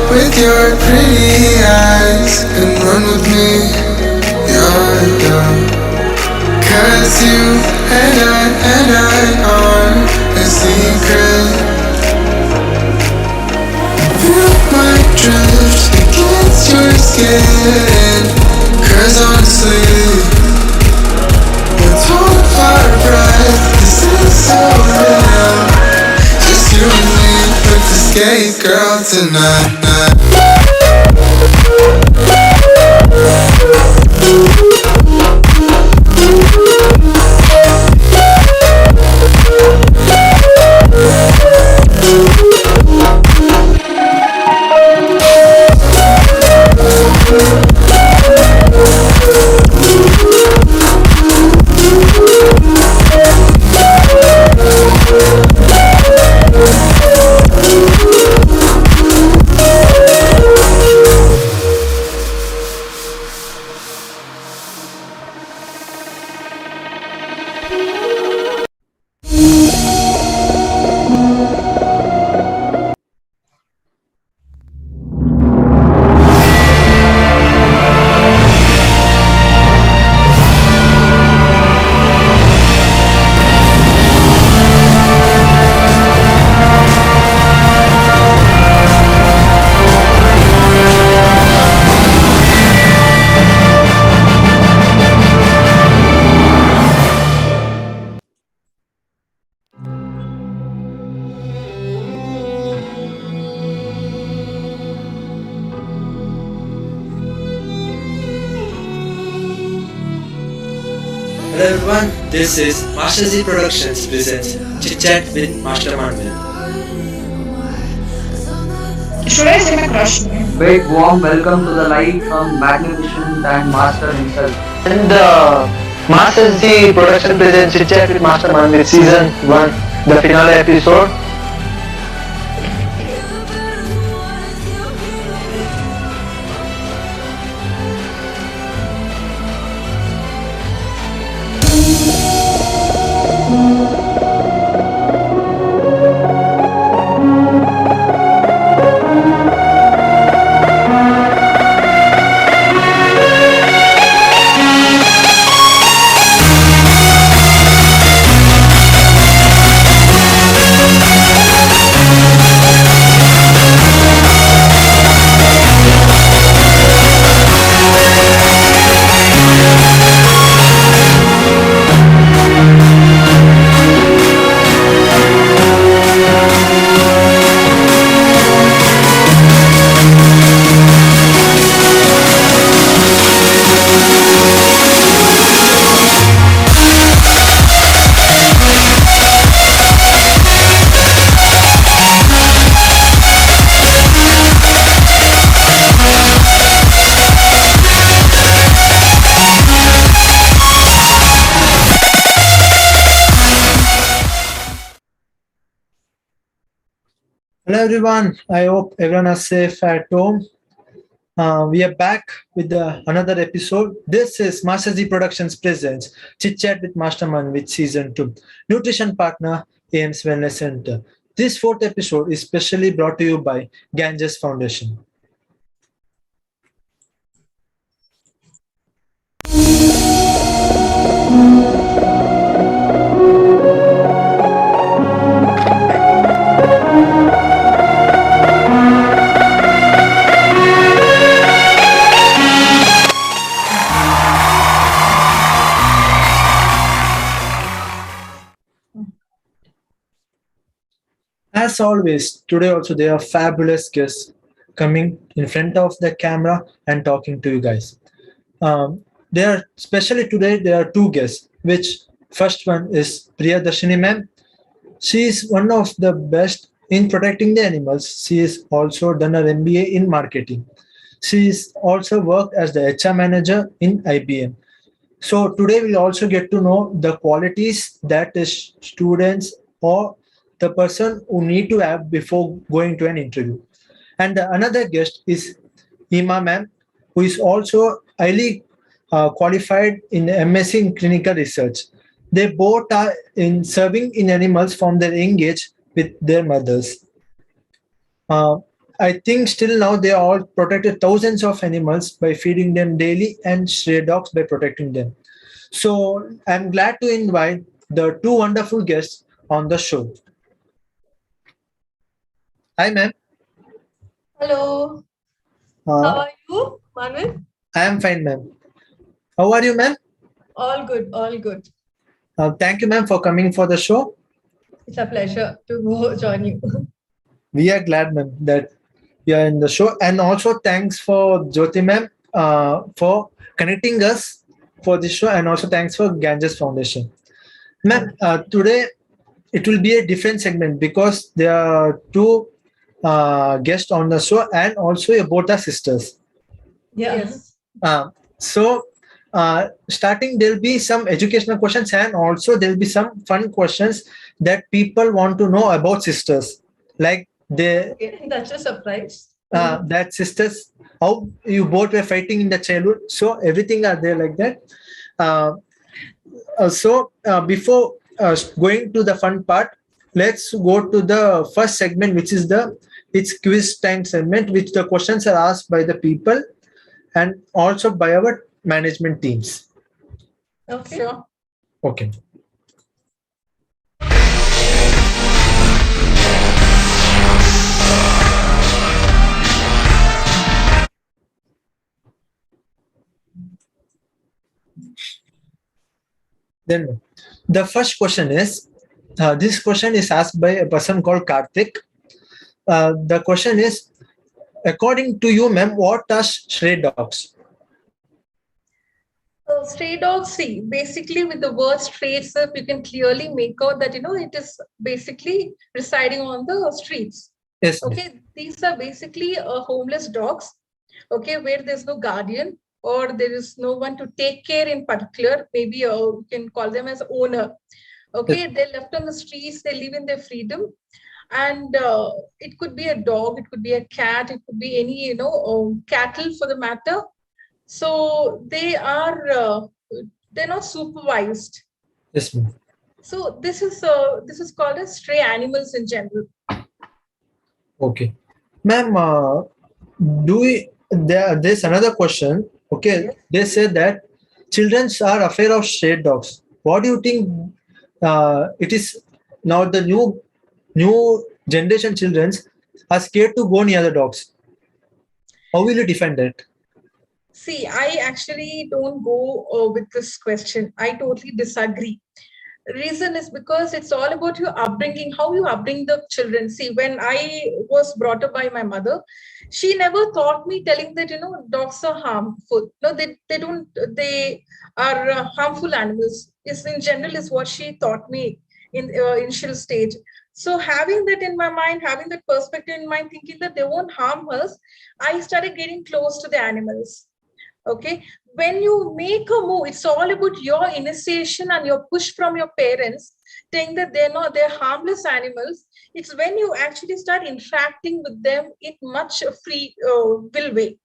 with your pretty eyes and run with me, yeah. Cause you and I are a secret. Feel my drift against your skin. Cause honestly, let's hold our breath. This is so real. Just you and me, let's escape, girl, tonight. Hello everyone, this is Masterz Productions presents Chit-Chat with Master Manvith. Should I say my crush name? Big warm welcome to the light from magnificent and master himself. And Masterz Production presents Chit-Chat with Master Manvith Season 1, the finale episode. Hello everyone, I hope everyone is safe at home. We are back with another episode. This is Masterz Productions presents Chit-Chat with Master Manvith Season 2, Nutrition Partner, AIMS Wellness Center. This fourth episode is specially brought to you by Ganges Foundation. As always, today also there are fabulous guests coming in front of the camera and talking to you guys. Especially today, there are two guests, which first one is Priyadarshini ma'am. She is one of the best in protecting the animals. She has also done her MBA in marketing. She is also worked as the HR manager in IBM. So today we'll also get to know the qualities that the students or the person who need to have before going to an interview. And another guest is Hima ma'am, who is also highly qualified in MSc in clinical research. They both are in serving in animals from their young age with their mothers. I think still now they all protected thousands of animals by feeding them daily and stray dogs by protecting them. So I'm glad to invite the two wonderful guests on the show. Hi, ma'am. Hello. How Uh, are you, Manvith? I am fine, ma'am. How are you, ma'am? All good, all good. Thank you, ma'am, for coming for the show. It's a pleasure to go join you. We are glad, ma'am, that you are in the show. And also thanks for Jyoti, ma'am, for connecting us for this show. And also thanks for Ganges Foundation. Ma'am, today it will be a different segment because there are two guests on the show and also both are sisters. Yeah. Yes. So starting there'll be some educational questions and also there'll be some fun questions that people want to know about sisters, like they Okay, that's a surprise. that sisters, how you both were fighting in the childhood, so everything are there like that. uh, Before going to the fun part, let's go to the first segment, which is the it's quiz time segment, which the questions are asked by the people and also by our management teams. Okay. Sure. Okay. Then the first question is this question is asked by a person called Karthik. The question is, according to you, ma'am, what are stray dogs? Stray dogs, see, basically with the word stray itself, you can clearly make out that, it is basically residing on the streets. Yes, ma'am. Okay, these are basically homeless dogs, okay, where there's no guardian or there is no one to take care in particular. Maybe you can call them as owner. Okay, they're left on the streets, they live in their freedom. And it could be a dog, it could be a cat, it could be any, cattle for the matter. So they're not supervised. Yes, ma'am. So this is called as stray animals in general. Okay, ma'am. There's another question. Okay, Yes. they said that children are afraid of stray dogs. What do you think? It is now the new generation children are scared to go near the dogs. How will you defend that? See, I actually don't go with this question. I totally disagree. Reason is because it's all about your upbringing, how you upbring the children. See, when I was brought up by my mother, she never taught me telling that dogs are harmful. No, they are harmful animals. Is in general is what she taught me in initial stage. So having that in my mind, having that perspective in mind, thinking that they won't harm us, I started getting close to the animals. Okay, when you make a move, it's all about your initiation and your push from your parents saying that they're harmless animals. It's when you actually start interacting with them in much free will way.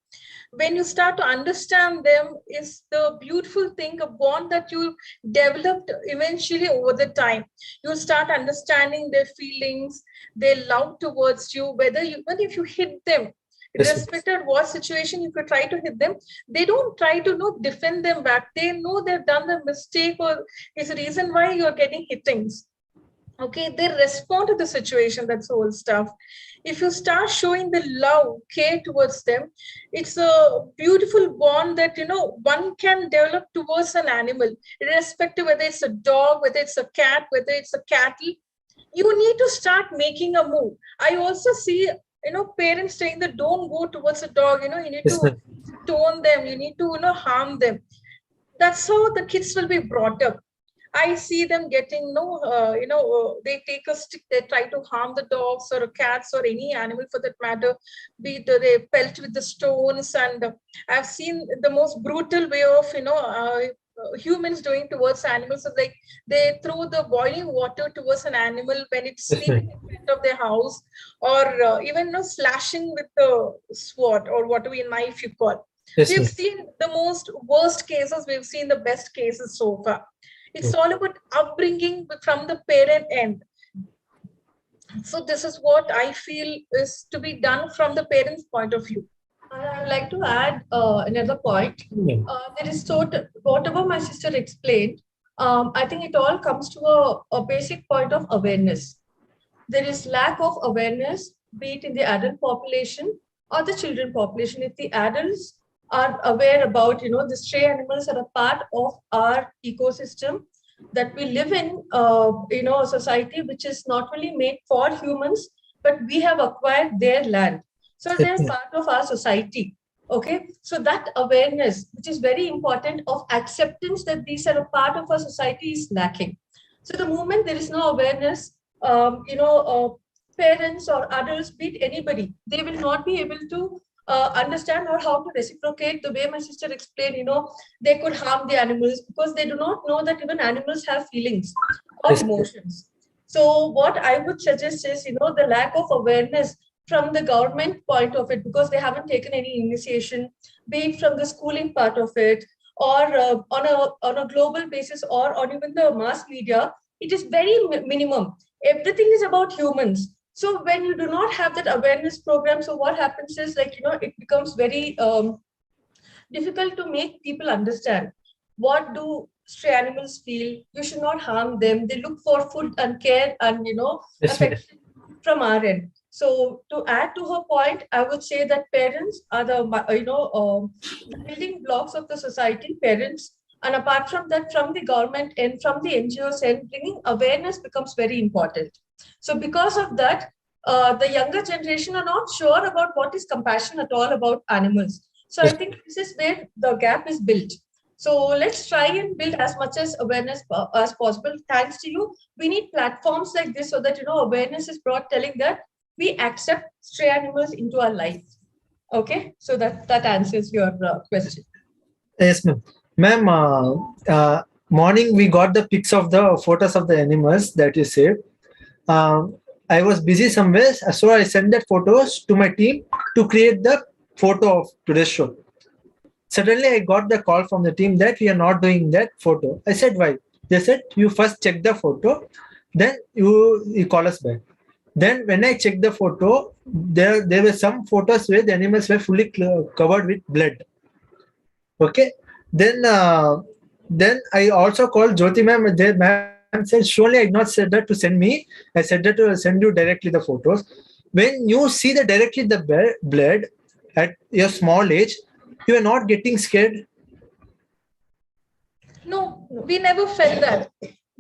When you start to understand them is the beautiful thing, a bond that you developed eventually over the time. You start understanding their feelings, their love towards you, even if you hit them, Yes, irrespective of what situation, if you try to hit them, they don't try to defend them back. They know they've done the mistake or is the reason why you're getting hittings. Okay, they respond to the situation. That's all stuff. If you start showing the love, care towards them, it's a beautiful bond that one can develop towards an animal, irrespective whether it's a dog, whether it's a cat, whether it's a cattle. You need to start making a move. I also see parents saying that don't go towards a dog, you need yes, to ma'am. stone them, you need to harm them. That's how the kids will be brought up. I see them getting they take a stick, they try to harm the dogs or cats or any animal for that matter, be it they pelt with the stones. And I've seen the most brutal way of humans doing towards animals is like they throw the boiling water towards an animal when it's Yes, sleeping ma'am. in front of their house, or even slashing with the sword or whatever knife you call. Yes, We've ma'am. seen the most worst cases, we've seen the best cases so far. It's all about upbringing from the parent end. So this is what I feel is to be done from the parents' point of view. And I would like to add another point. There is whatever my sister explained. I think it all comes to a basic point of awareness. There is lack of awareness, be it in the adult population or the children population. If the adults are aware about, the stray animals are a part of our ecosystem, that we live in, a society which is not only made for humans, but we have acquired their land. So they're part of our society. Okay. So that awareness, which is very important, of acceptance that these are a part of our society, is lacking. So the moment there is no awareness, parents or adults, be it anybody, they will not be able to understand or how to reciprocate. The way my sister explained, they could harm the animals because they do not know that even animals have feelings or emotions. So what I would suggest is, the lack of awareness from the government point of it, because they haven't taken any initiation, be it from the schooling part of it, or on a global basis, or on even the mass media. It is very minimum. Everything is about humans. So when you do not have that awareness program, so what happens is, it becomes very difficult to make people understand what do stray animals feel. You should not harm them. They look for food and care and affection from our end. So to add to her point, I would say that parents are the building blocks of the society. Parents, and apart from that, from the government and from the NGOs, and bringing awareness becomes very important. So because of that, the younger generation are not sure about what is compassion at all about animals. So I think this is where the gap is built. So let's try and build as much as awareness as possible. Thanks to you, we need platforms like this so that awareness is brought, telling that we accept stray animals into our life. Okay, so that answers your question. Yes, ma'am. Ma'am, morning we got the pics of the photos of the animals that you said. I was busy somewhere, so I sent that photos to my team to create the photo of today's show. Suddenly, I got the call from the team that we are not doing that photo. I said, why? They said, you first check the photo, then you call us back. Then when I checked the photo, there were some photos where the animals were fully covered with blood. Okay. Then I also called Jyoti ma'am. Ma'am said, surely I did not said that to send me. I said that to send you directly the photos. When you see directly the blood at your small age, you are not getting scared. No, we never felt that.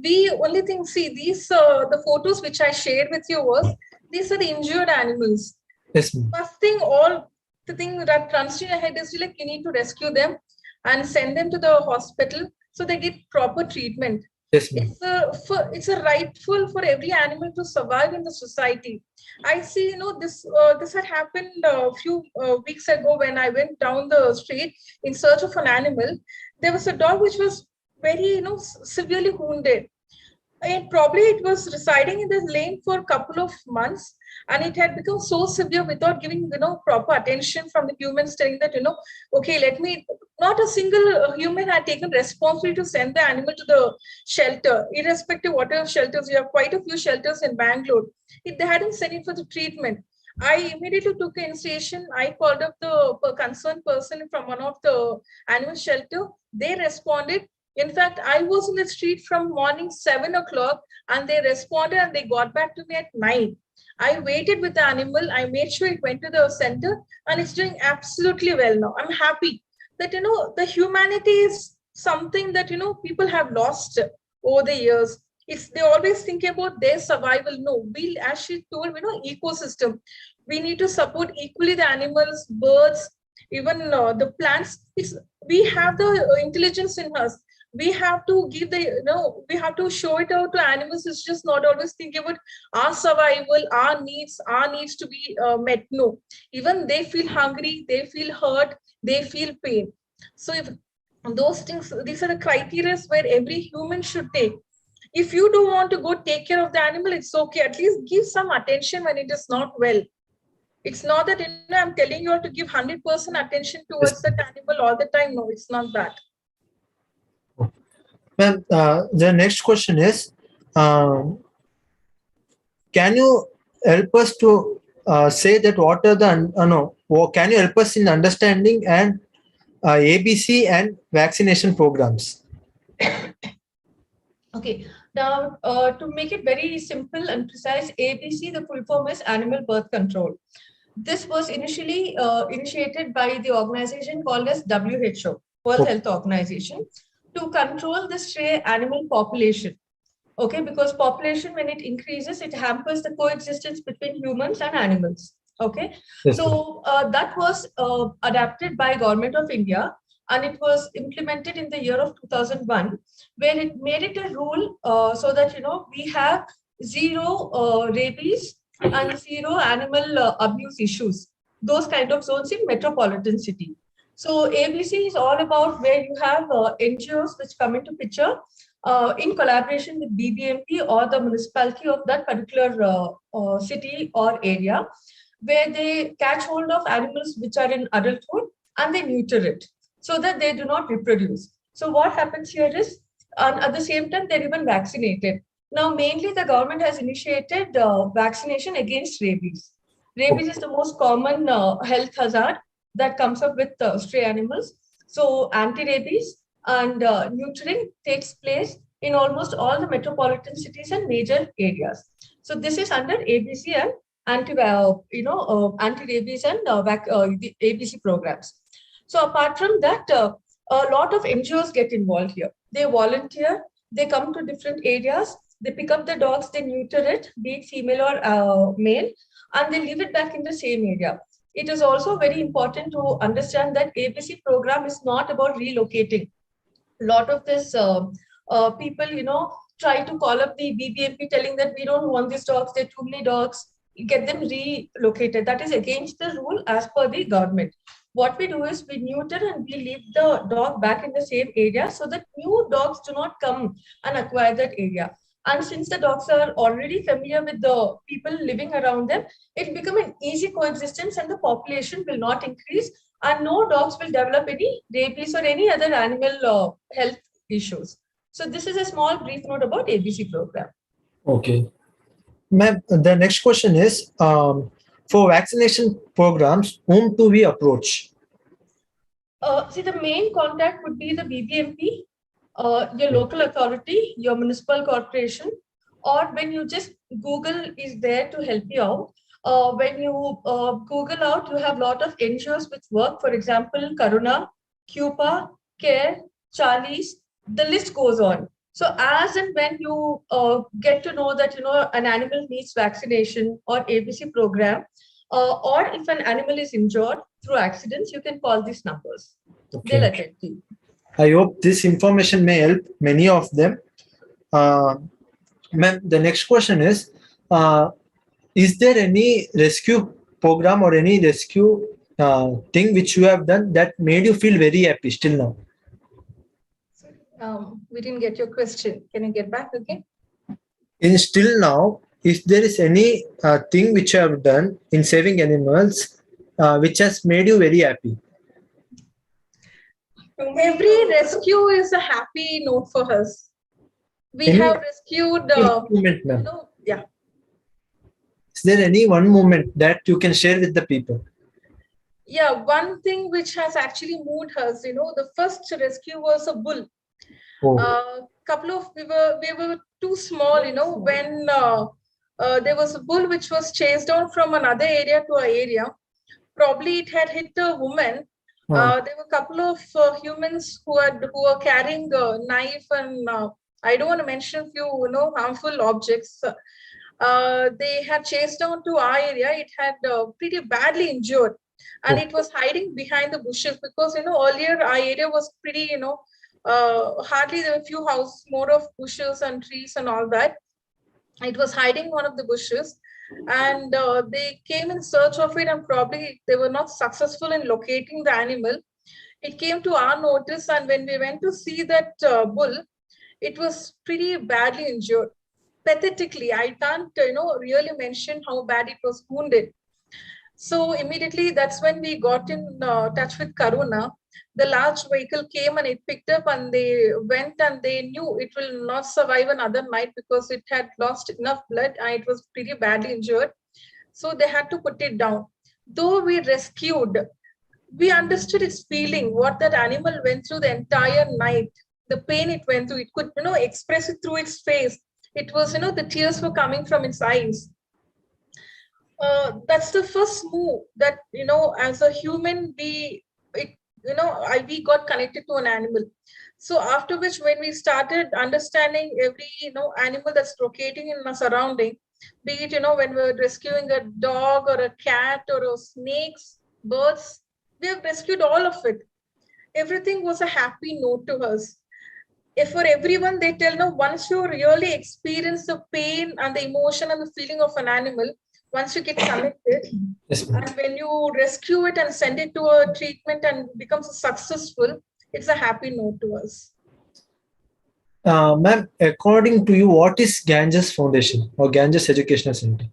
We only think, see, these the photos which I shared with you was, these are the injured animals. Yes, first thing, all the thing that runs to your head is like, you need to rescue them and send them to the hospital so they get proper treatment. Yes, it's a rightful for every animal to survive in the society. I see, this had happened a few weeks ago when I went down the street in search of an animal. There was a dog which was very, severely wounded. And probably it was residing in this lane for a couple of months, and it had become so severe without giving proper attention from the humans, telling that okay, let me. Not a single human had taken responsibility to send the animal to the shelter, irrespective of whatever shelters. We have quite a few shelters in Bangalore. If they hadn't sent it for the treatment, I immediately took an initiation. I called up the concerned person from one of the animal shelter. They responded. In fact, I was in the street from morning 7 o'clock, and they responded and they got back to me at 9. I waited with the animal. I made sure it went to the center, and it's doing absolutely well now. I'm happy that, the humanity is something that, people have lost over the years. They always think about their survival. No, as she told, ecosystem. We need to support equally the animals, birds, even the plants. We have the intelligence in us. We have to give we have to show it out to animals. It's just not always thinking about our survival, our needs to be met. No, even they feel hungry, they feel hurt, they feel pain. So if those things, these are the criteria where every human should take. If you don't want to go take care of the animal, it's okay. At least give some attention when it is not well. It's not that I'm telling you all to give 100% attention towards that animal all the time. No, it's not that. Well, the next question is, can you help us to say that what are the no? Can you help us in understanding and ABC and vaccination programs? Okay, now to make it very simple and precise, ABC, the full form is Animal Birth Control. This was initially initiated by the organization called as WHO, World Health Organization, to control the stray animal population. Okay, because population, when it increases, it hampers the coexistence between humans and animals. Okay, Yes, so that was adapted by Government of India, and it was implemented in the year of 2001, where it made it a rule so that we have zero rabies and zero animal abuse issues. Those kind of zones in metropolitan city. So ABC is all about where you have NGOs which come into picture in collaboration with BBMP or the municipality of that particular city or area, where they catch hold of animals which are in adulthood and they neuter it so that they do not reproduce. So what happens here is, and at the same time, they're even vaccinated. Now, mainly the government has initiated vaccination against rabies. Rabies is the most common health hazard that comes up with stray animals. So anti-rabies and neutering takes place in almost all the metropolitan cities and major areas. So this is under ABC and anti-rabies and the ABC programs. So apart from that, a lot of NGOs get involved here. They volunteer, they come to different areas, they pick up the dogs, they neuter it, be it female or male, and they leave it back in the same area. It is also very important to understand that ABC program is not about relocating. A lot of this people, try to call up the BBMP telling that we don't want these dogs, there are too many dogs, get them relocated. That is against the rule as per the government. What we do is we neuter and we leave the dog back in the same area so that new dogs do not come and acquire that area. And since the dogs are already familiar with the people living around them, it becomes an easy coexistence and the population will not increase and no dogs will develop any rabies or any other animal health issues. So this is a small brief note about ABC program. Okay. Ma'am, the next question is, for vaccination programs, whom do we approach? See, the main contact would be the BBMP, your local authority, your municipal corporation, or when you just Google is there to help you out. When you Google out, you have a lot of NGOs which work. For example, Karuna, CUPA, CARE, Charlie's, the list goes on. So as and when you get to know that an animal needs vaccination or ABC program, or if an animal is injured through accidents, you can call these numbers. Okay. They'll attend to you. I hope this information may help many of them. Ma'am, the next question is there any rescue program or any rescue thing which you have done that made you feel very happy still now? We didn't get your question. Can you get back again? In still now, if there is any thing which you have done in saving animals which has made you very happy? Every rescue is a happy note for us. We have rescued. Moment, ma'am. Yeah. Is there any one moment that you can share with the people? Yeah, one thing which has actually moved us. The first rescue was a bull. Oh. We were too small. When there was a bull which was chased down from another area to an area. Probably it had hit a woman. There were a couple of humans who were carrying a knife and I don't want to mention a few harmful objects. They had chased down to our area. It had pretty badly injured, and it was hiding behind the bushes because earlier our area was pretty hardly there were a few houses, more of bushes and trees and all that. It was hiding one of the bushes. And they came in search of it, and probably they were not successful in locating the animal. It came to our notice, and when we went to see that bull, it was pretty badly injured. Pathetically, I can't really mention how bad it was wounded. So immediately, that's when we got in touch with Karuna. The large vehicle came and it picked up, and they went and they knew it will not survive another night because it had lost enough blood and it was pretty badly injured. so they had to put it down. Though we rescued, we understood its feeling, what that animal went through the entire night, the pain it went through. It could, express it through its face. It was, the tears were coming from its eyes. That's the first move that, as a human, we got connected to an animal. So after which, when we started understanding every, animal that's locating in our surrounding, be it, when we're rescuing a dog or a cat or a snakes, birds, we have rescued all of it. Everything was a happy note to us. If for everyone, they tell, no, once you really experience the pain and the emotion and the feeling of an animal, once you get connected, Yes, ma'am. and when you rescue it and send it to a treatment and becomes successful, it's a happy note to us. Ma'am, according to you, what is Ganges Foundation or Ganges Educational Center?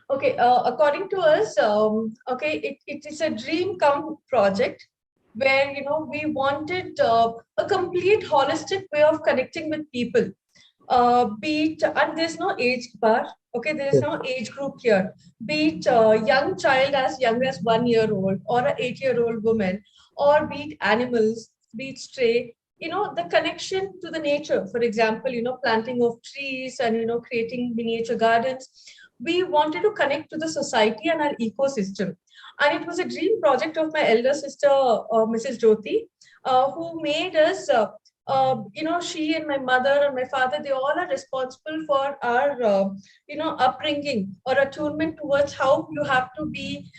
Okay, according to us, it is a dream come project where we wanted a complete holistic way of connecting with people. Be it, and there's no age bar. Okay, there is no age group here. Be it a young child as young as 1 year old, or an 8-year-old woman, or be it animals, be it stray. The connection to the nature. For example, planting of trees and creating miniature gardens. We wanted to connect to the society and our ecosystem. And it was a dream project of my elder sister, Mrs. Jyoti, who made us, she and my mother and my father, they all are responsible for our, upbringing or attunement towards how you have to be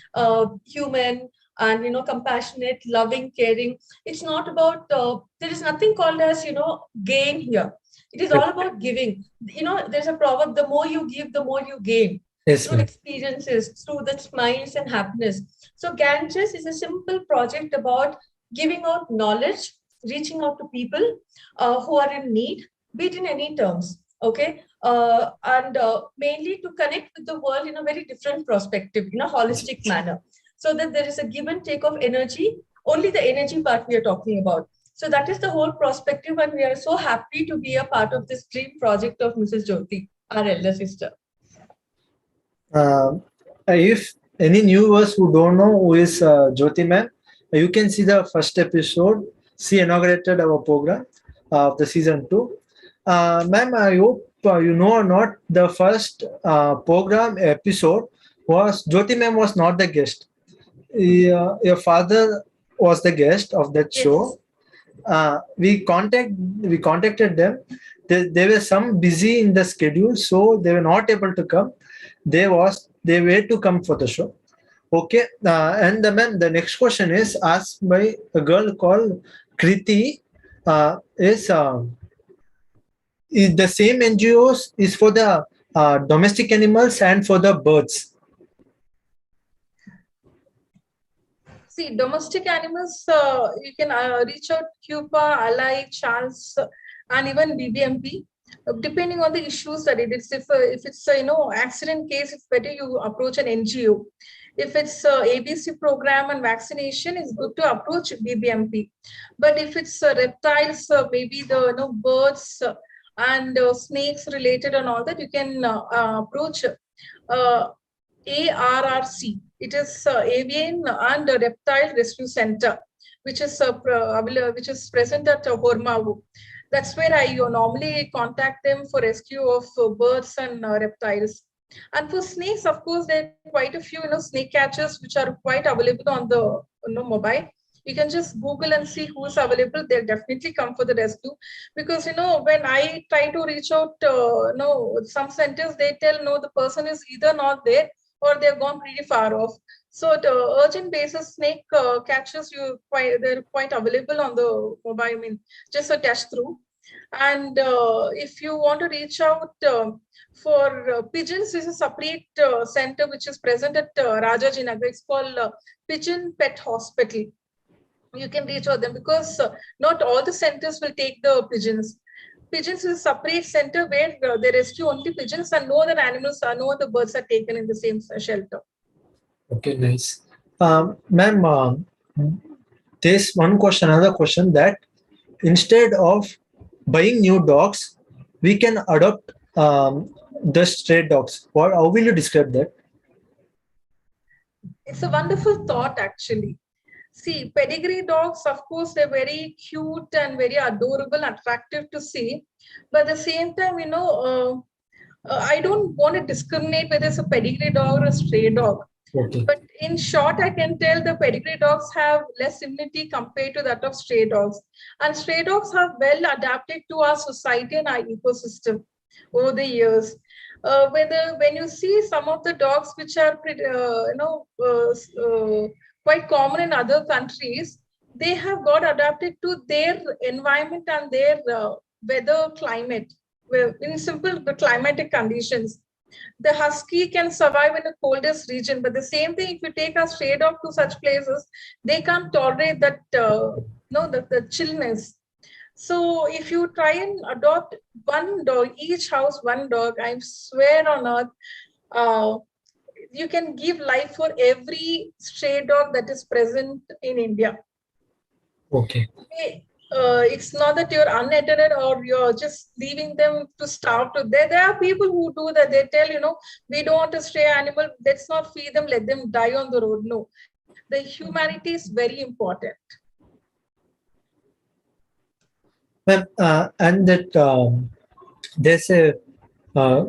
human and, compassionate, loving, caring. It's not about, there is nothing called as, gain here. It is all about giving. There's a proverb, the more you give, the more you gain. Yes, through ma'am. experiences, through the smiles and happiness. So Ganges is a simple project about giving out knowledge, reaching out to people who are in need, be it in any terms, okay? And mainly to connect with the world in a very different perspective, in a holistic manner, so that there is a give and take of energy, only the energy part we are talking about. So that is the whole perspective, and we are so happy to be a part of this dream project of Mrs. Jyoti, our elder sister. If any viewers who don't know who is Jyoti ma'am, you can see the first episode. She inaugurated our program of the season 2. Ma'am, I hope you know or not, the first program episode was Jyoti ma'am was not the guest. Your father was the guest of that show. We contacted them. They were some busy in the schedule, so they were not able to come. They were to come for the show. Okay, and ma'am, the next question is asked by a girl called Kriti. Is the same NGOs is for the domestic animals and for the birds? See, domestic animals, you can reach out Cupa, Ally, Charles, and even BBMP, depending on the issues that it is. If it's a accident case, it's better you approach an NGO. If it's a ABC program and vaccination, it's good to approach BBMP. But if it's reptiles, maybe the birds and snakes related and all that, you can approach ARRC. It is Avian and Reptile Rescue Center, which is present at Hormavu. That's where I normally contact them for rescue of birds and reptiles. And for snakes, of course, there are quite a few snake catchers which are quite available on the mobile. You can just Google and see who's available. They'll definitely come for the rescue. Because when I try to reach out, some centers, they tell no, the person is either not there or they've gone pretty far off. So at urgent basis, snake catchers, they're quite available on the mobile. I mean, just a dash through. And if you want to reach out for pigeons, is a separate center which is present at Rajajinagar. It's called Pigeon Pet Hospital. You can reach out them because not all the centers will take the pigeons. Pigeons is a separate center where they rescue only pigeons and no other animals, no other birds are taken in the same shelter. Okay, nice. Ma'am, there's another question that instead of buying new dogs, we can adopt the stray dogs. How will you describe that? It's a wonderful thought, actually. See, pedigree dogs, of course, they're very cute and very adorable, attractive to see. But at the same time, I don't want to discriminate whether it's a pedigree dog or a stray dog. Okay. But in short, I can tell the pedigree dogs have less immunity compared to that of stray dogs. And stray dogs have well adapted to our society and our ecosystem over the years. When you see some of the dogs which are quite common in other countries, they have got adapted to their environment and their weather climate. In simple, the climatic conditions. The husky can survive in the coldest region, but the same thing, if you take a stray dog to such places, they can't tolerate that the chillness. So if you try and adopt one dog, each house one dog, I swear on earth, you can give life for every stray dog that is present in India. Okay. It's not that you're unattended or you're just leaving them to starve to. There are people who do that. They tell, we don't want a stray animal. Let's not feed them. Let them die on the road. No, the humanity is very important. And that there's a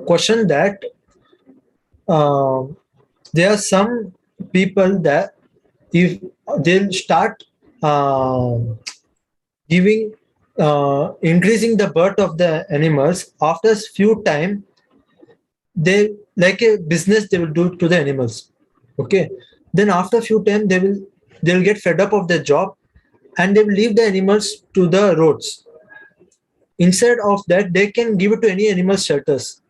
question that there are some people that if they'll start giving increasing the birth of the animals after few time, they like a business they will do to the animals. Okay, then after few time they'll get fed up of their job and they will leave the animals to the roads. Instead of that, they can give it to any animal shelters.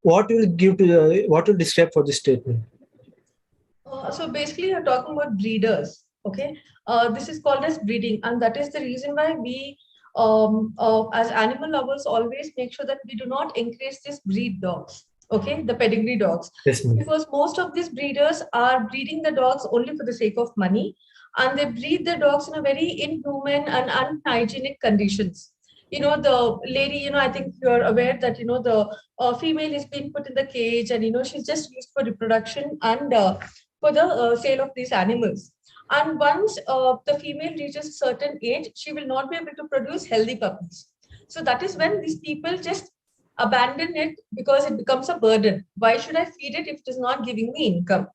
What will describe for this statement? So basically, you're talking about breeders. Okay, this is called as breeding, and that is the reason why we, as animal lovers, always make sure that we do not encourage these breed dogs. Okay, the pedigree dogs, Yes, ma'am. because most of these breeders are breeding the dogs only for the sake of money, and they breed the dogs in a very inhuman and unhygienic conditions. The lady, I think you're aware that the female is being put in the cage, and she's just used for reproduction and for the sale of these animals. And once the female reaches a certain age, she will not be able to produce healthy puppies. So that is when these people just abandon it because it becomes a burden. Why should I feed it if it is not giving me income?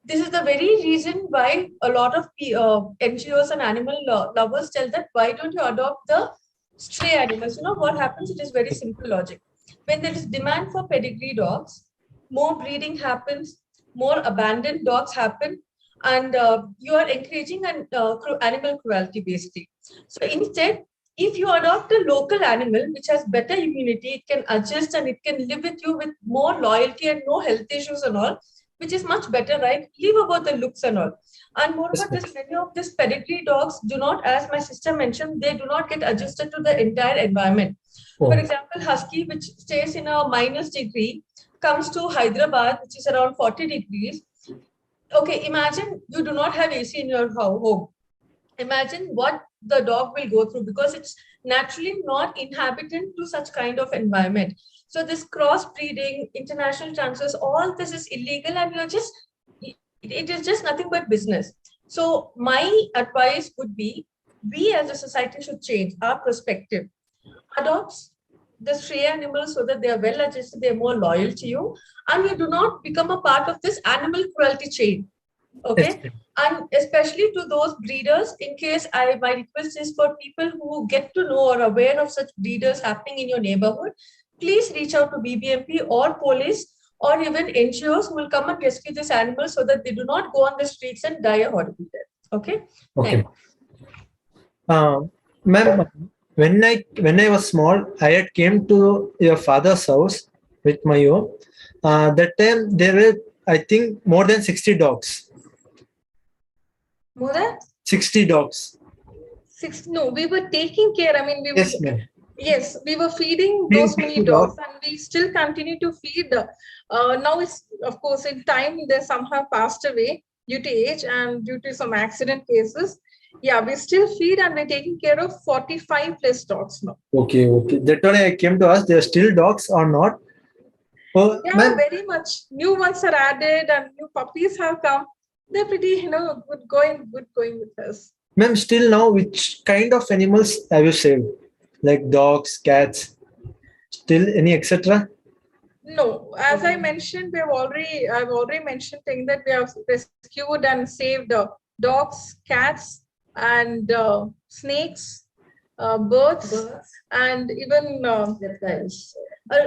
This is the very reason why a lot of NGOs and animal lovers tell that why don't you adopt the stray animals? What happens? It is very simple logic. When there is demand for pedigree dogs, more breeding happens, more abandoned dogs happen, and you are encouraging animal cruelty basically. So instead, if you adopt a local animal which has better immunity, it can adjust and it can live with you with more loyalty and no health issues and all, which is much better, right? Leave about the looks and all. And moreover, many of these pedigree dogs do not, as my sister mentioned, they do not get adjusted to the entire environment. Oh. For example, husky, which stays in a minus degree, comes to Hyderabad, which is around 40 degrees. Okay, imagine you do not have AC in your home. Imagine what the dog will go through, because it's naturally not inhabitant to such kind of environment. So this crossbreeding, international transfers, all this is illegal, and it is just nothing but business. So my advice would be, we as a society should change our perspective. Adopt the stray animals so that they are well adjusted, they are more loyal to you, and you do not become a part of this animal cruelty chain. Okay. Yes. And especially to those breeders, in case my request is for people who get to know or aware of such breeders happening in your neighborhood, please reach out to BBMP or police or even NGOs who will come and rescue these animals so that they do not go on the streets and die a horrible death. Okay. Okay. Ma'am, when I was small, I had came to your father's house with my own. That time there were, I think, more than 60 dogs. More than 60 dogs. No, we were taking care. I mean, Yes, ma'am. Yes, we were feeding those many dogs, and we still continue to feed. Now, it's of course in time they somehow passed away. due to age and due to some accident cases. Yeah, we still feed and we're taking care of 45 plus dogs now. Okay. That only I came to ask, there are still dogs or not? Oh, Yeah, ma'am. very much. New ones are added and new puppies have come. They're pretty, good going with us. Ma'am, still now, which kind of animals have you saved? Like dogs, cats, still any etc.? No, as I mentioned, I've already mentioned thing that we have rescued and saved dogs, cats, and snakes, birds, and even Reptiles.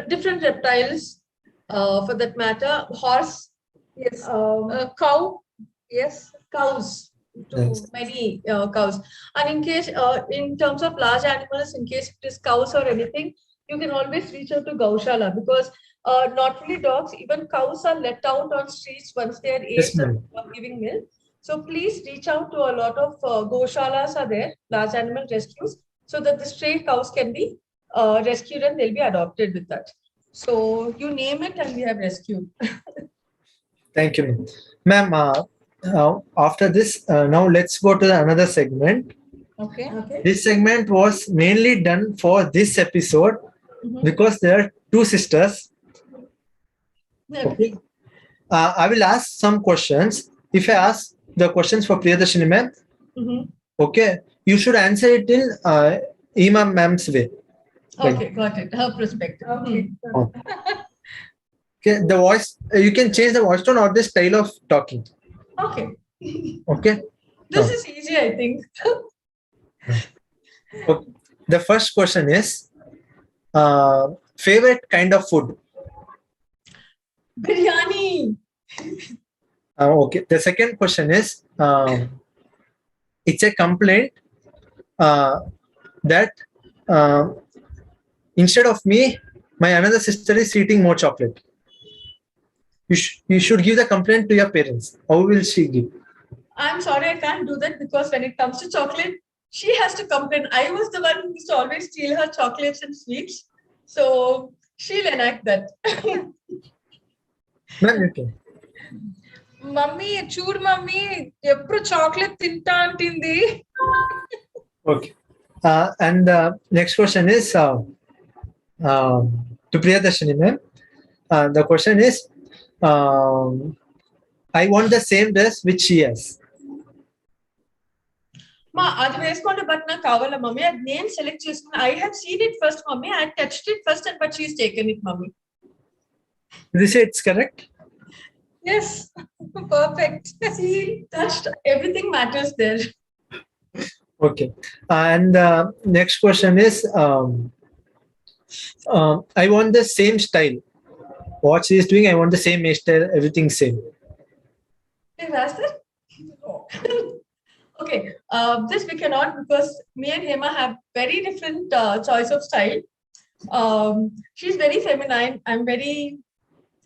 Different reptiles, for that matter, horse, yes, cow, yes, cows, Yes. many cows. And in case, in terms of large animals, in case it is cows or anything, you can always reach out to Gaushala, because not only dogs, even cows are let out on streets once they are Yes, aged ma'am. of giving milk. So please reach out to a lot of Gaushalas are there, large animal rescues, so that the stray cows can be rescued and they'll be adopted with that. So you name it and we have rescued. Thank you, ma'am. After this, now let's go to another segment. okay. This segment was mainly done for this episode because there are two sisters. Okay. I will ask some questions. If I ask the questions for Priyadarshini ma'am, okay, you should answer it in Ima ma'am's way. Okay, got it. Her perspective. Okay. Okay, the voice, you can change the voice tone or the style of talking. Okay. Okay. This is easy, I think. Okay. The first question is favorite kind of food. Biryani. Okay. The second question is it's a complaint that instead of me, my another sister is eating more chocolate. You should give the complaint to your parents. How will she give? I'm sorry, I can't do that, because when it comes to chocolate, she has to complain. I was the one who used to always steal her chocolates and sweets. So she'll enact that. Ma'am, you can. Mummy చూడు mummy ఎప్పుడు chocolate తింటా అంటుంది. Okay. And the next question is to Priyadarshini ma'am. The question is, I want the same dress which she has. మా అది వేసుకోండి, but నాకు కావాలా mummy, అది నేను సెలెక్ట్ చేసుకున్నా. I have seen it first mummy, I touched it first and but she is taken it mummy. Did you say it's correct? Yes, perfect. See, touched, everything matters there. Okay. And the next question is, I want the same style. What she is doing, I want the same hairstyle, everything same. Can you ask that? Okay, this we cannot, because me and Hema have very different choice of style. She's very feminine. I'm very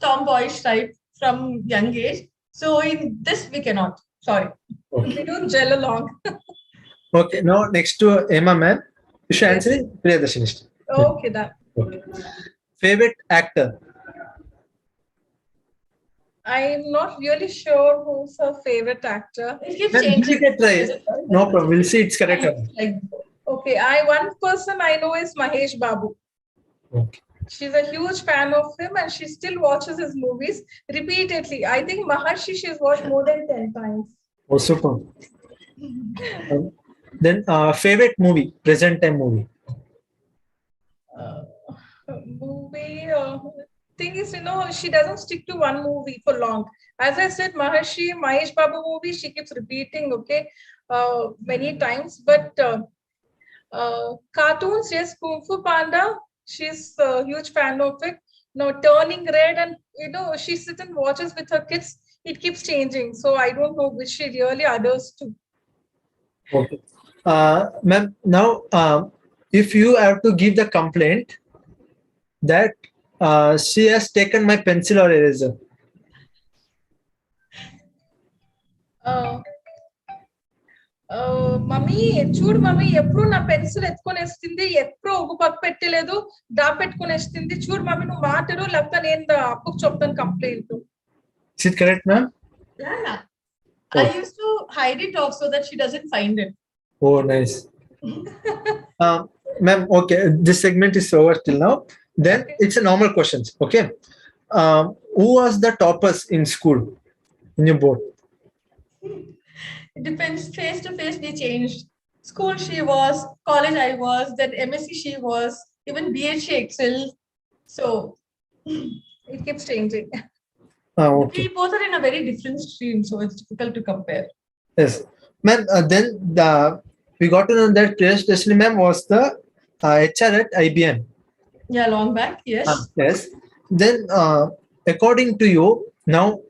tomboyish type from young age. So in this we cannot. Sorry. Okay. We don't gel along. Okay. Now next to Emma ma'am, you should answer it. Priyadarshini. Okay, done. Okay. Favorite actor. I'm not really sure who's her favorite actor. It keeps Ma'am, changing. give it a try. No problem. We'll see it's correct. Like, Okay, one person I know is Mahesh Babu. Okay. She's a huge fan of him and she still watches his movies repeatedly. I think Maharshi she's watched more than 10 times. Oh, super. Then favorite movie, present time movie. Movie thing is, she doesn't stick to one movie for long. As I said, Mahesh Babu movie, she keeps repeating, okay, many times. But cartoons, yes, Kung Fu Panda, she's a huge fan of it. Turning Red, and she sits and watches with her kids. It keeps changing, so I don't know which she really adheres to. Okay. Ma'am, now if you have to give the complaint that she has taken my pencil or eraser. Mummy చూడు mummy ఎప్పుడు నా pencil ఎత్తుకొని వేస్తుంది, ఎప్పుడు ఒక పక్క పెట్టలేదు, దాపెట్టుకొని వేస్తుంది. చూడు మమ్మీ నువ్వు మాట్లాడు, లేకపోతే నేను అప్పుకు చెప్తాను complaint. Is it correct, ma'am? yeah. I used to hide it off so that she doesn't find it. Oh, nice. Ma'am, okay, this segment is over till now. Then it's a normal questions. Okay. Who was the toppers in school in your board? It depends. Face to face, they changed. School she was, college I was, then MSc she was, even BH she excelled. So It keeps changing. Okay. we both are in a very different stream, so it's difficult to compare. Yes. Ma'am, then we got to know that Priya Dashini ma'am was the HR at IBM. Yeah, long back, yes. Yes. Then, according to you, now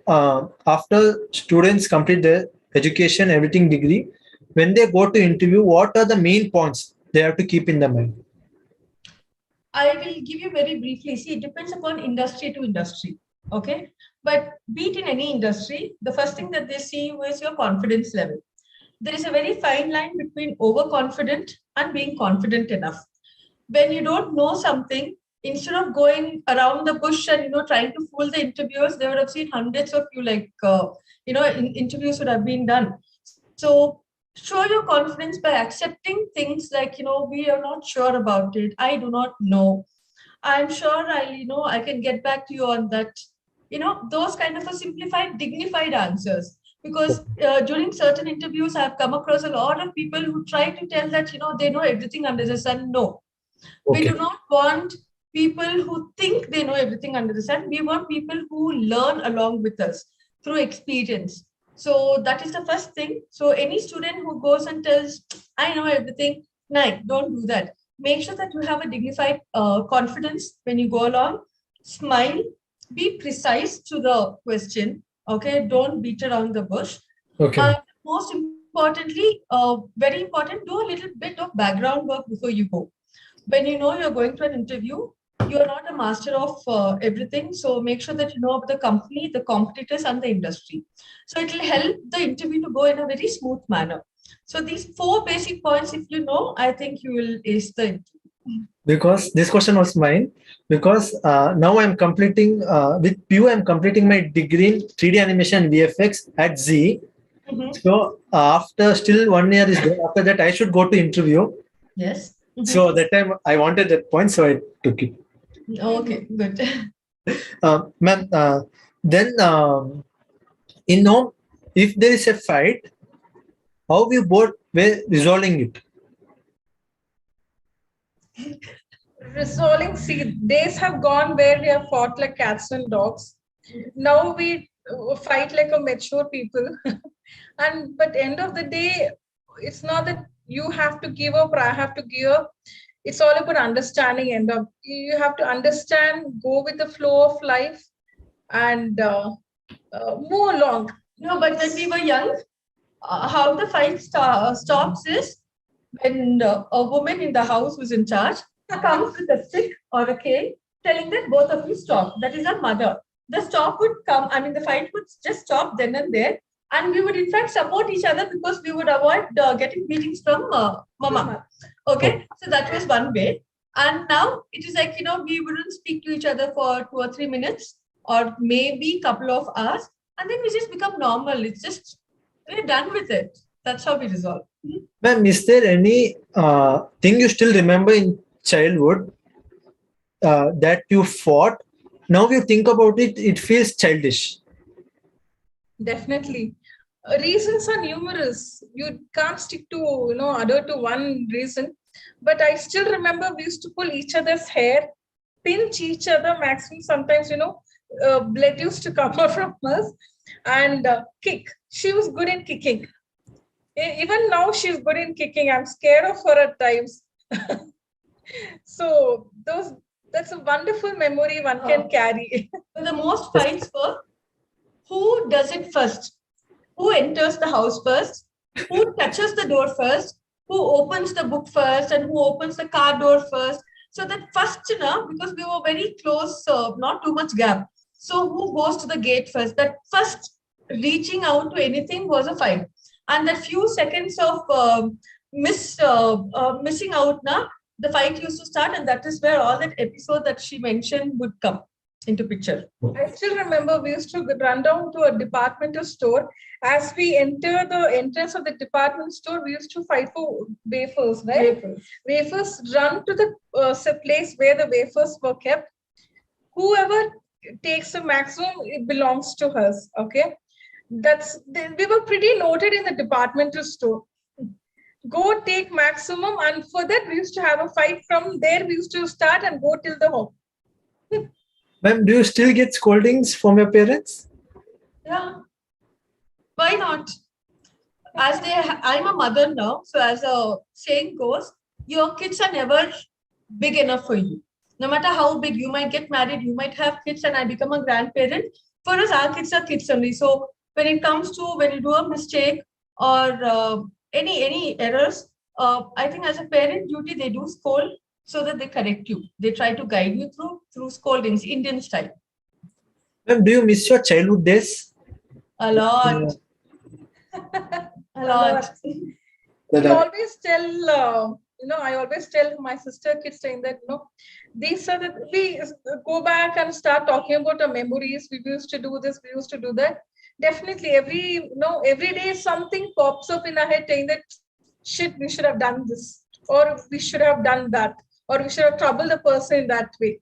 after students complete their education, everything degree, when they go to interview, what are the main points they have to keep in the mind? I will give you very briefly. See, it depends upon industry to industry. Okay. But be it in any industry, the first thing that they see is your confidence level. There is a very fine line between overconfident and being confident enough. When you don't know something, instead of going around the bush and trying to fool the interviewers, they would have seen hundreds of you interviews would have been done. So show your confidence by accepting things like we are not sure about it. I do not know. I'm sure I can get back to you on that. Those kind of a simplified, dignified answers. Because during certain interviews, I've come across a lot of people who try to tell that they know everything under the sun. No, we do not want people who think they know everything under the sun. We want people who learn along with us through experience. So that is the first thing. So any student who goes and tells, I know everything, no, don't do that. Make sure that you have a dignified confidence when you go along. Smile, be precise to the question. Okay, don't beat around the bush. Okay. Most importantly, very important, do a little bit of background work before you go. When you're going to an interview, you're not a master of everything. So make sure that you know about the company, the competitors, and the industry. So it will help the interview to go in a very smooth manner. So these 4 basic points, if you know, I think you will ace the interview. Because this question was mine, because now I'm completing with Pew, I'm completing my degree in 3D animation VFX at Z. So after still 1 year is there, after that I should go to interview. Yes. So that time I wanted that point, so I took it. Okay, good. Ma'am, then if there is a fight, how we both were resolving it? Resolving, see, days have gone where we have fought like cats and dogs. Now we fight like a mature people. But end of the day, it's not that you have to give up or I have to give up. It's all about understanding. And you have to understand, go with the flow of life, and move along. No, but when we were young, how the fight stops is when a woman in the house who's in charge comes with a stick or a cane, telling that both of you stop. That is our mother. The stop would come, the fight would just stop then and there. And we would in fact support each other because we would avoid getting beatings from mama. Okay, so that was one way. And now it is like, we wouldn't speak to each other for 2 or 3 minutes or maybe couple of hours. And then we just become normal. It's just, we're done with it. That's how we resolve. Ma'am, is there any thing you still remember in childhood that you fought? Now you think about it, it feels childish. Definitely. Reasons are numerous. You can't stick to, other to one reason. But I still remember we used to pull each other's hair, pinch each other maximum. Sometimes, blood used to come out from us, and kick. She was good in kicking. Even now she's good in kicking. I'm scared of her at times. So that's a wonderful memory one can carry. The most fights were who does it first, who enters the house first, who touches the door first, who opens the book first, and who opens the car door first. So that first, because we were very close, not too much gap. So who goes to the gate first? That first reaching out to anything was a fight. And that few seconds of missing out, the fight used to start, and that is where all that episode that she mentioned would come. into picture. I still remember we used to run down to a departmental store. As we enter the entrance of the department store, we used to fight for wafers, right? Wafers run to the place where the wafers were kept. Whoever takes the maximum, it belongs to us. Okay, we were pretty noted in the departmental store. Go take maximum, and for that we used to have a fight. From there, we used to start and go till the home. Ma'am, do you still get scoldings from your parents? Yeah. Why not? I'm a mother now, so as a saying goes, your kids are never big enough for you. No matter how big, you might get married, you might have kids, and I become a grandparent. For us, our kids are kids only. So when it comes to when you do a mistake or any errors, I think as a parent duty, they do scold so that they correct you. They try to guide you through scoldings, Indian style. Ma'am, do you miss your childhood days? A lot. A lot. I always tell, I always tell my sister kids saying that, these are that we go back and start talking about our memories. We used to do this, we used to do that. Definitely every day something pops up in our head saying that, shit, we should have done this, or we should have done that, or we should have troubled the person in that way.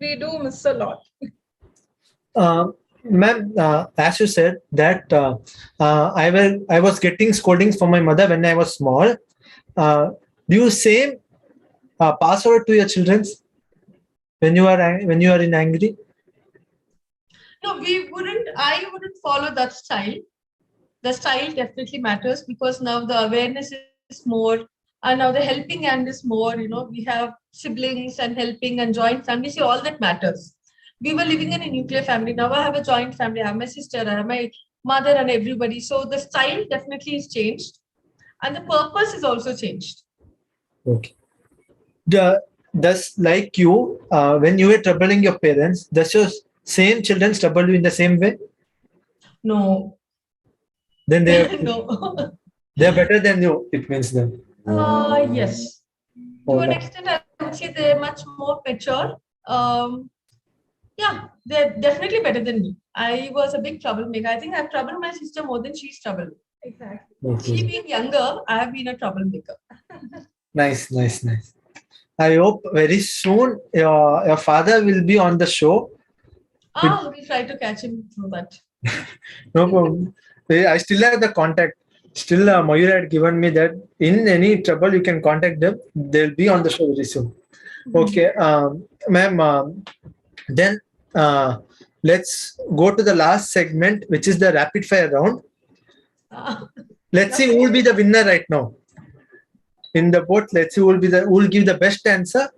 We do miss a lot. Ma'am, as you said that I was getting scoldings from my mother when I was small. Do you same pass over to your children when you are in angry? No, I wouldn't follow that style. The style definitely matters because now the awareness is more, and now the helping hand is more. We have siblings and helping and joint family. See, all that matters. We were living in a nuclear family. Now I have a joint family. I have my sister, I have my mother and everybody. So the style definitely is changed. And the purpose is also changed. Okay. Does like you, when you were troubling your parents, does your same children trouble you in the same way? No. Then no. They're better than you, it means then. Yes. To an extent, I would say they're much more mature. Yeah, they're definitely better than me. I was a big troublemaker. I think I've troubled my sister more than she's troubled. Exactly. Okay. She being younger, I have been a troublemaker. Nice. I hope very soon your father will be on the show. We'll try to catch him through that. No problem. I still have the contact. Still, Mayur had given me that in any trouble you can contact them. They'll be on the show very soon. Okay, ma'am. Then let's go to the last segment, which is the rapid fire round. Let's see who will be the winner right now. In the vote, let's see who will give the best answer.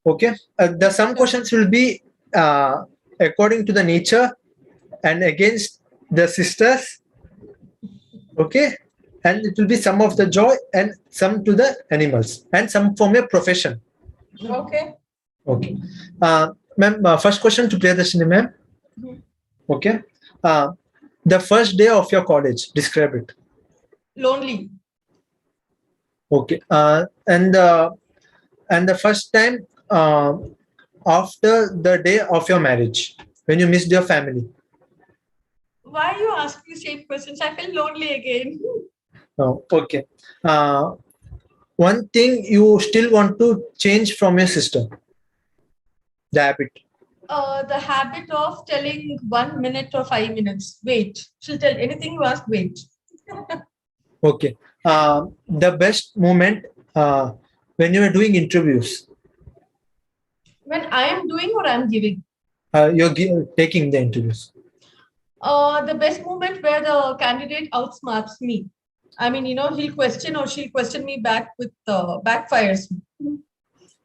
Okay, some questions will be according to the nature and against the sisters. Okay, and it will be some of the joy and some to the animals and some from your profession. Okay. Ma'am, first question to Priyadarshini, ma'am. Okay. The first day of your college, describe it. Lonely. Okay. And the first time after the day of your marriage, when you missed your family. Why are you asking the same questions? I feel lonely again. Oh, okay. One thing you still want to change from your sister. The habit. The habit of telling 1 minute or 5 minutes. Wait. She'll tell anything you ask, wait. Okay. The best moment when you are doing interviews. When I am doing or I am giving? You're taking the interviews. The best moment where the candidate outsmarts me. I mean, he'll question or she'll question me back with backfires.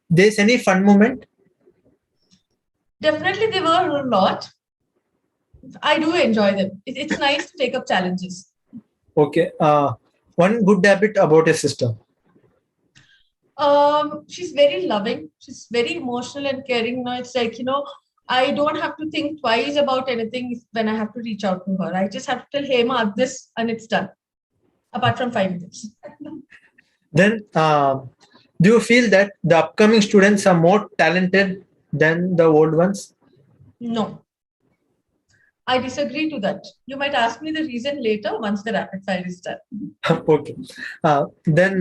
There's any fun moment? Definitely, there were a lot. I do enjoy them. It's nice to take up challenges. Okay. One good habit about your sister. She's very loving. She's very emotional and caring. It's like, I don't have to think twice about anything when I have to reach out to her. I just have to tell Hema this and it's done. Apart from 5 minutes. Then, do you feel that the upcoming students are more talented than the old ones? No, I disagree to that. You might ask me the reason later once the rapid fire is done. Okay. Then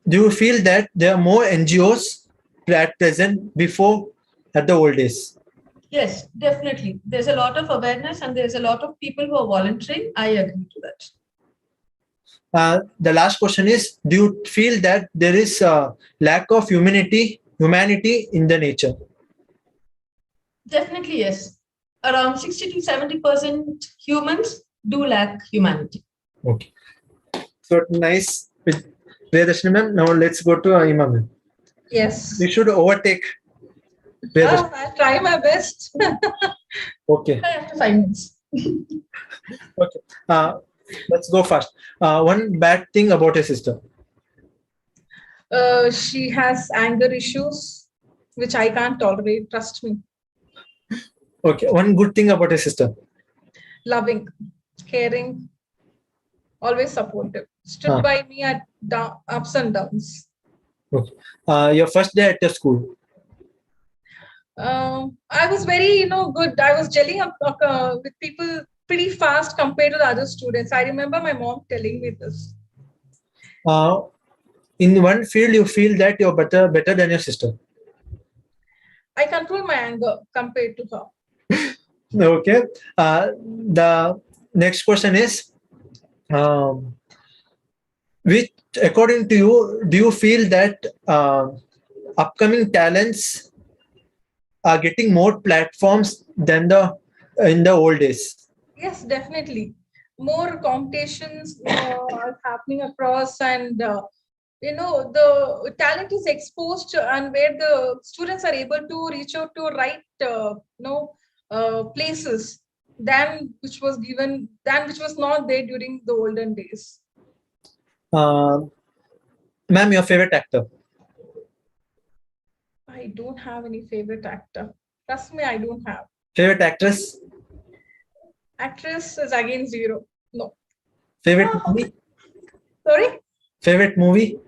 do you feel that there are more NGOs at present before at the old days? Yes, definitely. There's a lot of awareness and there's a lot of people who are volunteering. I agree to that. The last question is: do you feel that there is a lack of humanity in the nature? Definitely, yes. Around 60 to 70% humans do lack humanity. Okay. So nice with Priyadarshini ma'am. Now let's go to Ima ma'am. Yes. We should overtake Priyadarshini. I'll try my best. Okay. I have to 5 minutes. Okay. Let's go fast. One bad thing about your sister. She has anger issues, which I can't tolerate. Trust me. Okay. One good thing about your sister. Loving, caring, always supportive. Stood by me at ups and downs. Okay. Your first day at your school. I was very, good. I was gelling up with people pretty fast compared to the other students. I remember my mom telling me this. In one field, you feel that you're better than your sister. I control my anger compared to her. Okay. The next question is, which, according to you, do you feel that upcoming talents are getting more platforms than in the old days? Yes, definitely. More competitions are happening across, and the talent is exposed, and where the students are able to reach out to right places than which was not there during the olden days. Ma'am, your favorite actor? I don't have any favorite actor. Trust me, I don't have. Favorite actress? Actress is again zero. No. Favorite movie? Sorry? Favorite movie?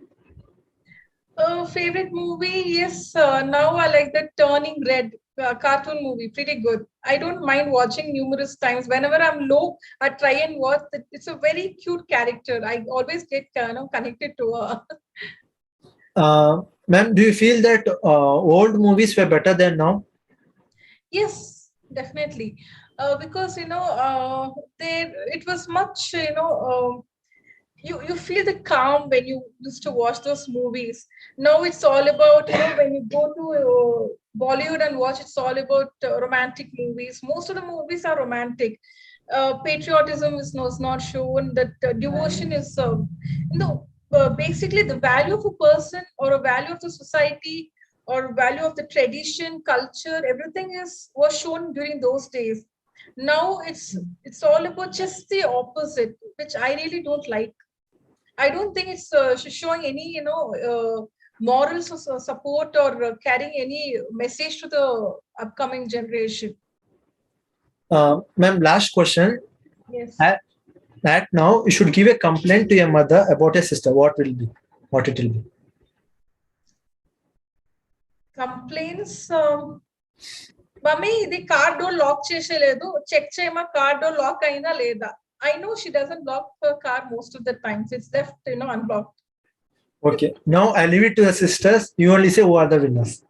Favorite movie? Yes. Now I like the Turning Red cartoon movie. Pretty good. I don't mind watching numerous times. Whenever I'm low, I try and watch it. It's a very cute character. I always get connected to her. Ma'am, do you feel that old movies were better than now? Yes, definitely. Because it was much you feel the calm when you used to watch those movies. Now it's all about when you go to Bollywood and watch, it's all about romantic movies. Most of the movies are romantic. Patriotism is not shown. That devotion is basically the value of a person or a value of the society or value of the tradition, culture. Everything was shown during those days. Now it's all about just the opposite, which I really don't like. I don't think it's showing any, morals or support or carrying any message to the upcoming generation. Ma'am, last question. Yes. At now, you should give a complaint to your mother about your sister. What it will be? Complaints. Mummy, the car door lock cheseledu. Check chema car door lock aina leda. I know she doesn't lock her car most of the times. It's left, unlocked. Okay. Now I leave it to the sisters. You only say who are the winners.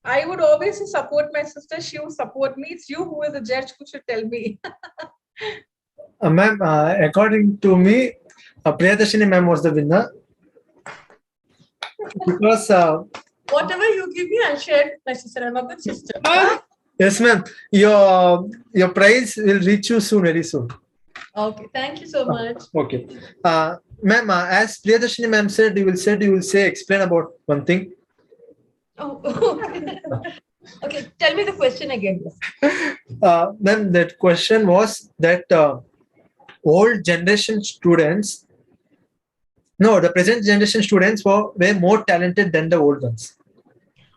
I would always support my sister. She will support me. It's you who is the judge who should tell me. Ma'am, according to me, Priyadarshini ma'am was the winner. Because whatever you give me, I'll share with my sister. I'm a good sister. Yes, ma'am. Your prize will reach you soon, very soon. Okay, thank you so much. Okay. Ma'am, as Priyadarshini ma'am said, you will say explain about one thing. Oh, okay. Okay, tell me the question again. Ma'am, that question was that old generation students, no, the present generation students were more talented than the old ones.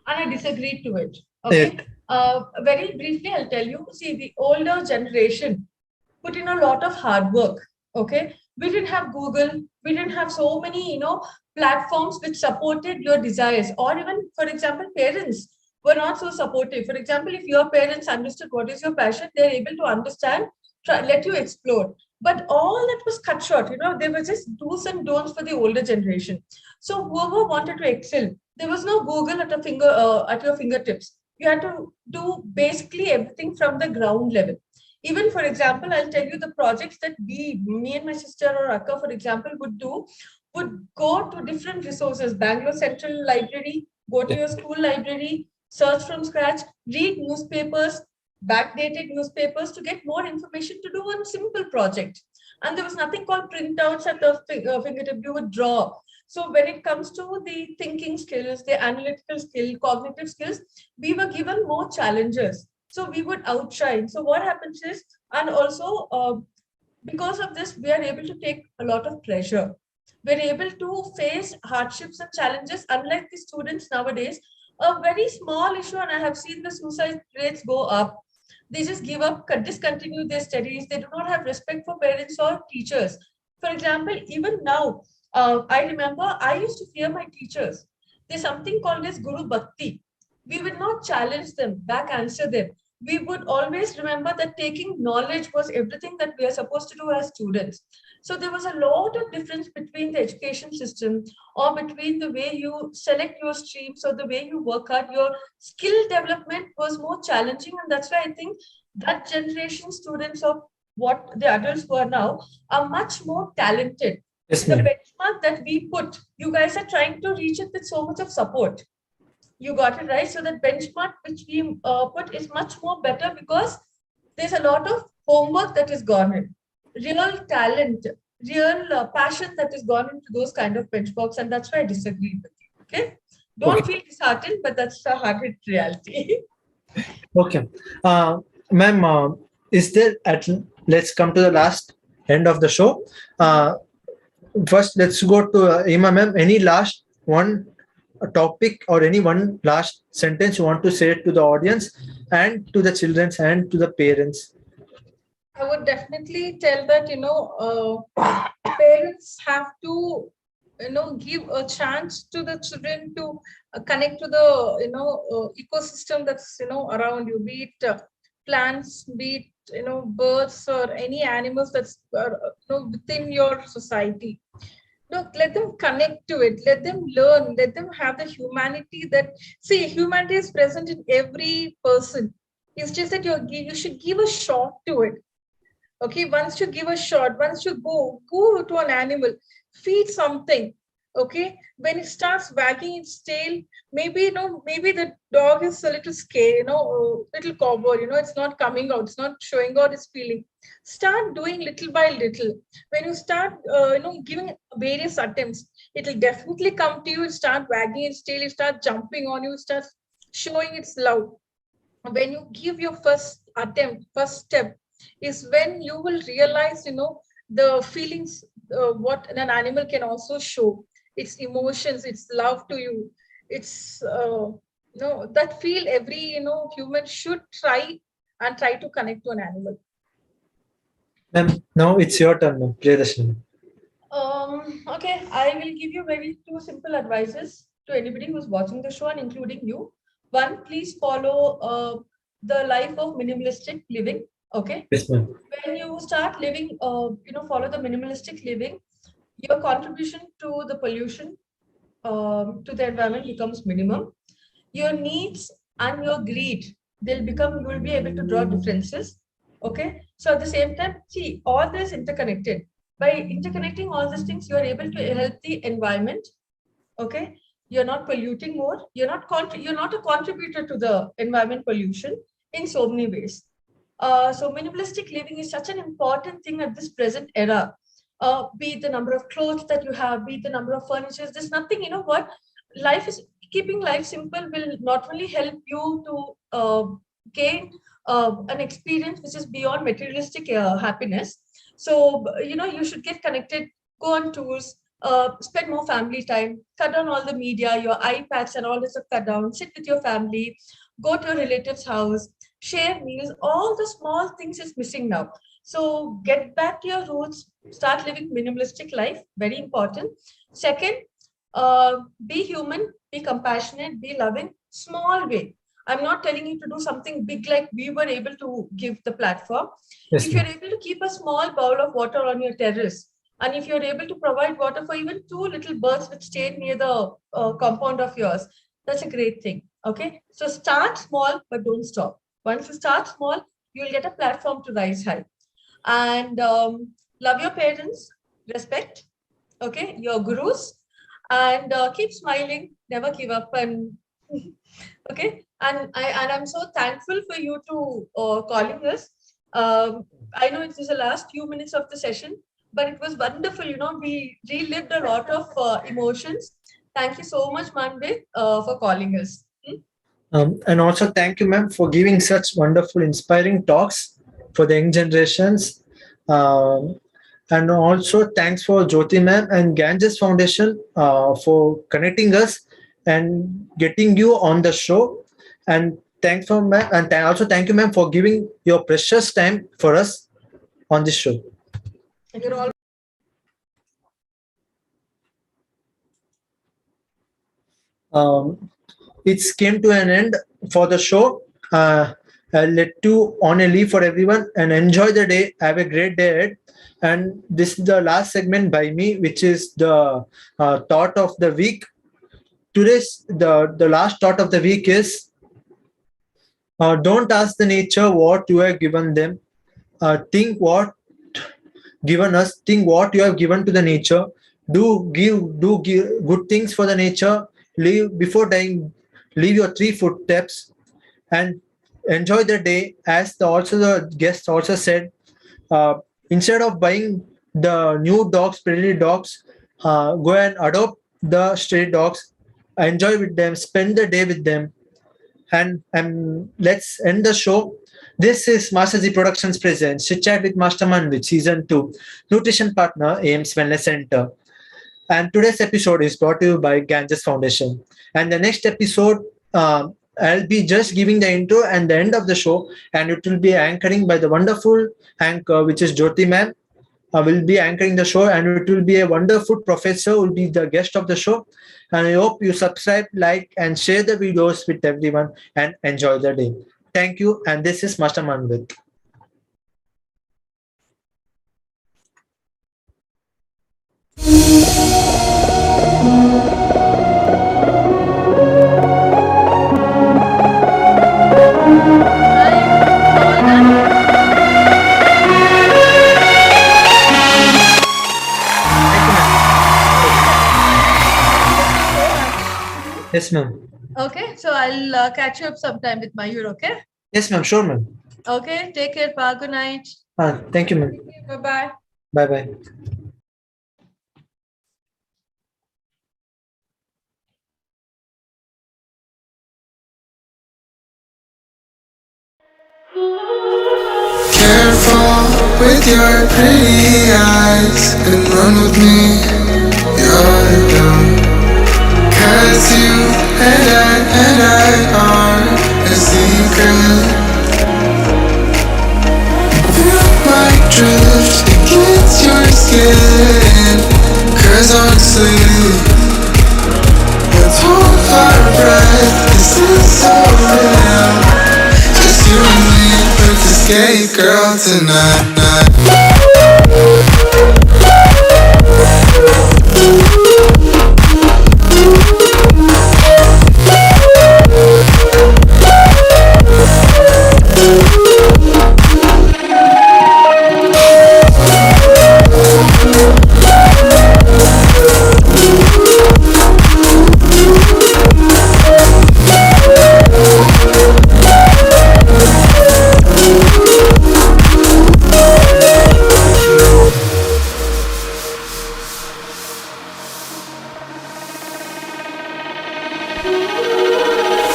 And I disagree to it. Okay. Very briefly, I'll tell you. See, the older generation put in a lot of hard work. Okay. We didn't have Google. We didn't have so many, platforms which supported your desires. Or even, for example, parents were not so supportive. For example, if your parents understood what is your passion, they're able to understand, let you explore. But all that was cut short. They were just do's and don'ts for the older generation. So whoever wanted to excel, there was no Google at your fingertips. You had to do basically everything from the ground level. Even for example, I'll tell you the projects that me and my sister or Akka, for example, would go to different resources, Bangalore Central Library, go to your school library, search from scratch, read newspapers, backdated newspapers to get more information to do one simple project. And there was nothing called printouts at the fingertip. You would draw. So when it comes to the thinking skills, the analytical skill, cognitive skills, we were given more challenges. So we would outshine. So what happens is, and also because of this, we are able to take a lot of pleasure. We're able to face hardships and challenges, unlike the students nowadays. A very small issue, and I have seen the suicide rates go up. They just give up, discontinue their studies. They do not have respect for parents or teachers. For example, even now, I remember I used to fear my teachers. There's something called as Guru Bhakti. We would not challenge them, back answer them. We would always remember that taking knowledge was everything that we are supposed to do as students. So there was a lot of difference between the education system or between the way you select your streams or the way you work hard. Your skill development was more challenging. And that's why I think that generation students of what the adults who are now are much more talented. Yes, the ma'am. benchmark that we put, you guys are trying to reach it with so much of support. You got it right. So that benchmark which we put is much more better because there's a lot of homework that is gone in, real talent, real passion that is gone into those kind of benchmarks, and that's why I disagree with you. Okay, don't feel disheartened, but that's the hard-hit reality. Okay, ma'am, is there let's come to the last end of the show. First, let's go to Ima ma'am. Any last one topic or any one last sentence you want to say to the audience and to the children and to the parents? I would definitely tell that, parents have to, give a chance to the children to connect to the, ecosystem that's, around you, be it plants, be it, birds or any animals that's, within your society. Look, let them connect to it, let them learn, let them have the humanity that, see, humanity is present in every person. It's just that you should give a shot to it. Okay, once you give a shot, once you go to an animal, feed something. Okay, when it starts wagging its tail, maybe maybe the dog is a little scared, little cowboy, it's not coming out, it's not showing out its feeling. Start doing little by little. When you start, giving various attempts, it will definitely come to you. It start wagging its tail, it start jumping on you, start showing its love. When you give your first attempt, first step, is when you will realize, the feelings, what an animal can also show, its emotions, its love to you. It's, that feel every, human should try to connect to an animal. Ma'am, now it's your turn, ma'am. Priyadashini. Okay, I will give you very two simple advices to anybody who's watching the show and including you. One, please follow the life of minimalistic living. Okay. Yes, ma'am. When you start living, follow the minimalistic living, your contribution to the pollution, to the environment becomes minimum. Your needs and your greed, you will be able to draw differences. Okay. So at the same time, see, all this interconnected. By interconnecting all these things, you are able to help the environment. Okay. You're not polluting more. You're not a contributor to the environment pollution in so many ways. So minimalistic living is such an important thing at this present era. Be it the number of clothes that you have, be it the number of furniture. There's nothing, keeping life simple will not only help you to gain an experience which is beyond materialistic happiness. So, you should get connected, go on tours, spend more family time, cut down all the media, your iPads and all this stuff, cut down, sit with your family, go to your relative's house, share meals. All the small things is missing now. So get back to your roots, start living minimalistic life, very important. Second, be human, be compassionate, be loving, small way. I'm not telling you to do something big like we were able to give the platform. Yes, If you're ma'am. able to keep a small bowl of water on your terrace, and if you're able to provide water for even two little birds which stay near the compound of yours, that's a great thing. Okay, so start small but don't stop. Once you start small, you'll get a platform to rise high. And love your parents, respect, okay, your gurus, and keep smiling, never give up. And okay, I'm so thankful for you to calling us. I know it is the last few minutes of the session, but it was wonderful. We relived a lot of emotions. Thank you so much, Manvith, for calling us. And also thank you, ma'am, for giving such wonderful, inspiring talks for the young generations. Um, and also thanks for Jyoti ma'am and Ganges Foundation for connecting us and getting you on the show. And thanks for ma'am, and also thank you, ma'am, for giving your precious time for us on this show. You're all It's came to an end for the show. I'll let you on a leave for everyone and enjoy the day. Have a great day ahead. And this is the last segment by me, which is the thought of the week. Today's the last thought of the week is don't ask the nature what you have given them. Think what given us. Think what you have given to the nature. Do give good things for the nature. Leave before dying. Leave your 3 footsteps and enjoy the day. As also the guest also said, uh, instead of buying the new dogs, pretty dogs, go and adopt the stray dogs. Enjoy with them. Spend the day with them. And let's end the show. This is Masterz Productions presents Chit-Chat with Master Manvith Season 2, Nutrition Partner, Ames Wellness Center. And today's episode is brought to you by Ganges Foundation. And the next episode, I'll be just giving the intro and the end of the show, and it will be anchoring by the wonderful anchor, which is Jyoti ma'am. Will be anchoring the show, and it will be a wonderful professor will be the guest of the show. And I hope you subscribe, like, and share the videos with everyone and enjoy the day. Thank you. And this is Master Manvith. Yes, ma'am. okay. So I'll catch you up sometime with Mayur. Okay. Yes, ma'am. Sure, ma'am. Okay. Take care. Pa. Good night. Thank you, ma'am. Bye bye. Bye bye. Careful with your pretty eyes and run with me, you're dumb. Cause you and I are a secret. Feel my drift against your skin. Cause honestly, let's hold our breath. This is so real. Just you and me, let's escape, girl, tonight.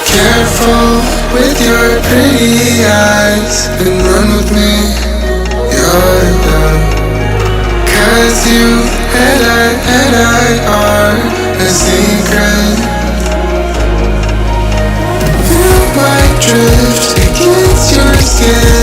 Careful with your pretty eyes and run with me, you're dumb. Cause you and I are a secret. Feel my drift against your skin.